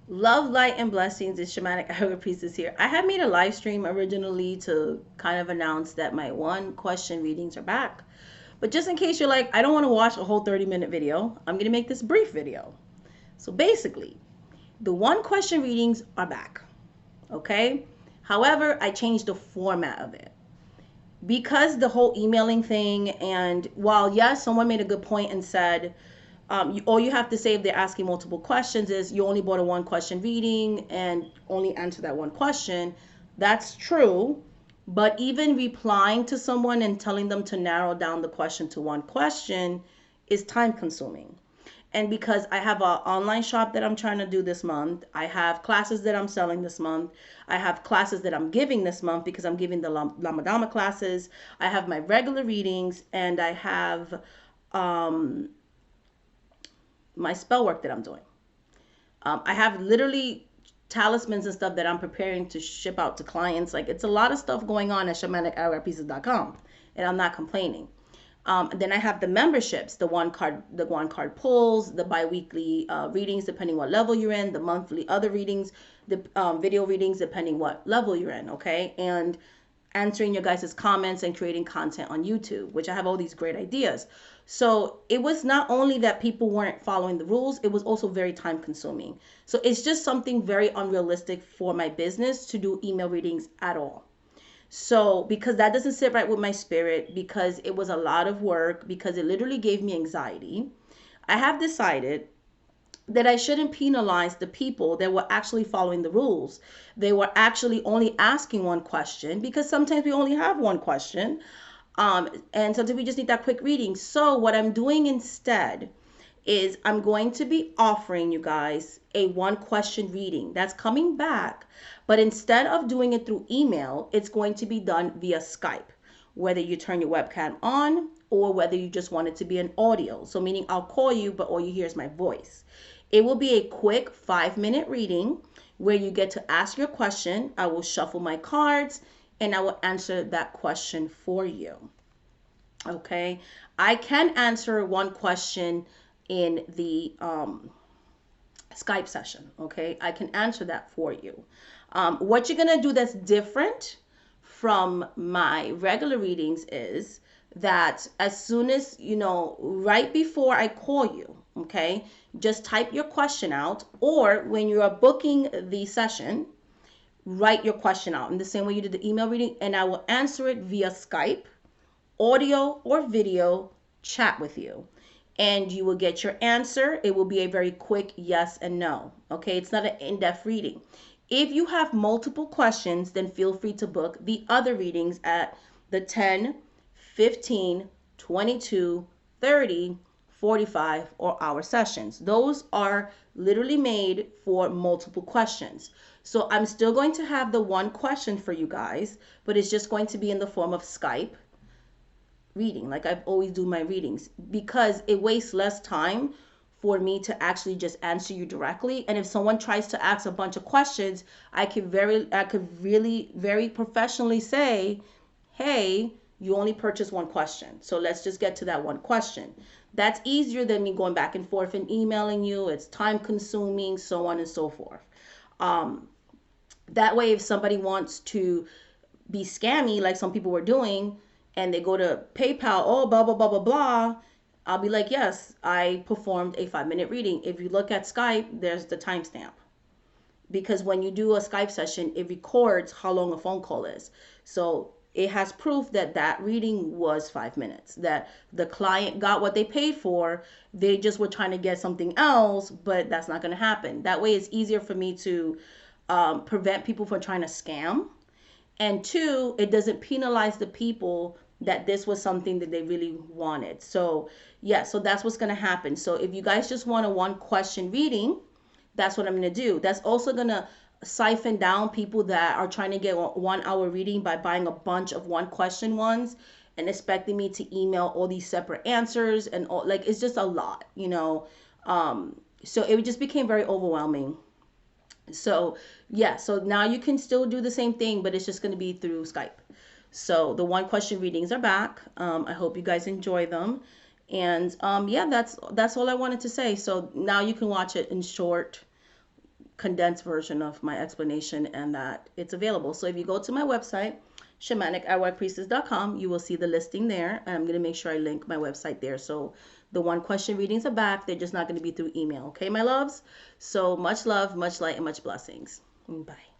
Love, light, and blessings. It's Shamanic Yoga Priestess here. I had made a live stream originally to kind of announce that my one question readings are back. But just in case you're like, I don't want to watch a whole 30-minute video, I'm going to make this brief video. So basically, the one question readings are back. Okay? However, I changed the format of it. Because the whole emailing thing, and while yes, someone made a good point and said, all you have to say if they're asking multiple questions is you only bought a one question reading and only answer that one question. That's true. But even replying to someone and telling them to narrow down the question to one question is time consuming. And because I have an online shop that I'm trying to do this month, I have classes that I'm selling this month, I have classes that I'm giving this month because I'm giving the Lamadama classes, I have my regular readings, and I have um, my spell work that I'm doing. I have literally talismans and stuff that I'm preparing to ship out to clients. Like it's a lot of stuff going on at shamanic.com, and I'm not complaining. Then I have the memberships, the one card pulls, the biweekly readings depending what level you're in, the monthly other readings, the video readings depending what level you're in. Okay, and answering your guys' comments and creating content on YouTube, which I have all these great ideas. So it was not only that people weren't following the rules, it was also very time consuming. So it's just something very unrealistic for my business to do email readings at all. So because that doesn't sit right with my spirit, because it was a lot of work, because it literally gave me anxiety, I have decided that I shouldn't penalize the people that were actually following the rules. They were actually only asking one question because sometimes we only have one question. And sometimes we just need that quick reading. So, what I'm doing instead is I'm going to be offering you guys a one question reading that's coming back. But instead of doing it through email, it's going to be done via Skype, whether you turn your webcam on or whether you just want it to be an audio. So, meaning I'll call you, but all you hear is my voice. It will be a quick 5-minute reading where you get to ask your question. I will shuffle my cards and I will answer that question for you. Okay. I can answer one question in the Skype session. Okay. I can answer that for you. What you're going to do that's different from my regular readings is that as soon as, right before I call you, okay, just type your question out, or when you are booking the session, write your question out in the same way you did the email reading, and I will answer it via Skype, audio or video chat with you. And you will get your answer. It will be a very quick yes and no. Okay, it's not an in depth reading. If you have multiple questions, then feel free to book the other readings at the 10, 15, 22, 30, 45, or hour sessions. Those are literally made for multiple questions. So I'm still going to have the one question for you guys, but it's just going to be in the form of Skype reading, like I've always do my readings, because it wastes less time for me to actually just answer you directly. And if someone tries to ask a bunch of questions, I could really very professionally say, hey, you only purchased one question, so let's just get to that one question. That's easier than me going back and forth and emailing you. It's time consuming, so on and so forth. um, that way, if somebody wants to be scammy like some people were doing, and they go to PayPal, oh, blah, blah, blah, blah, blah, I'll be like, yes, I performed a 5-minute reading. If you look at Skype, there's the timestamp. Because when you do a Skype session, it records how long a phone call is. So it has proof that that reading was 5 minutes, that the client got what they paid for. They just were trying to get something else, but that's not going to happen. That way, it's easier for me to prevent people from trying to scam. And two, it doesn't penalize the people that this was something that they really wanted. So yeah, so that's what's going to happen. So if you guys just want a one question reading, that's what I'm going to do. That's also going to siphon down people that are trying to get 1 hour reading by buying a bunch of one question ones and expecting me to email all these separate answers and all. Like, it's just a lot. So it just became very overwhelming. So yeah, so now you can still do the same thing, but it's just going to be through Skype. So the one question readings are back. I hope you guys enjoy them. And yeah, that's all I wanted to say. So now you can watch it in short, condensed version of my explanation, and that it's available. So if you go to my website, shamanic@whitepriestess.com, you will see the listing there. And I'm going to make sure I link my website there. So the one question readings are back. They're just not going to be through email. Okay, my loves? So much love, much light, and much blessings. Bye.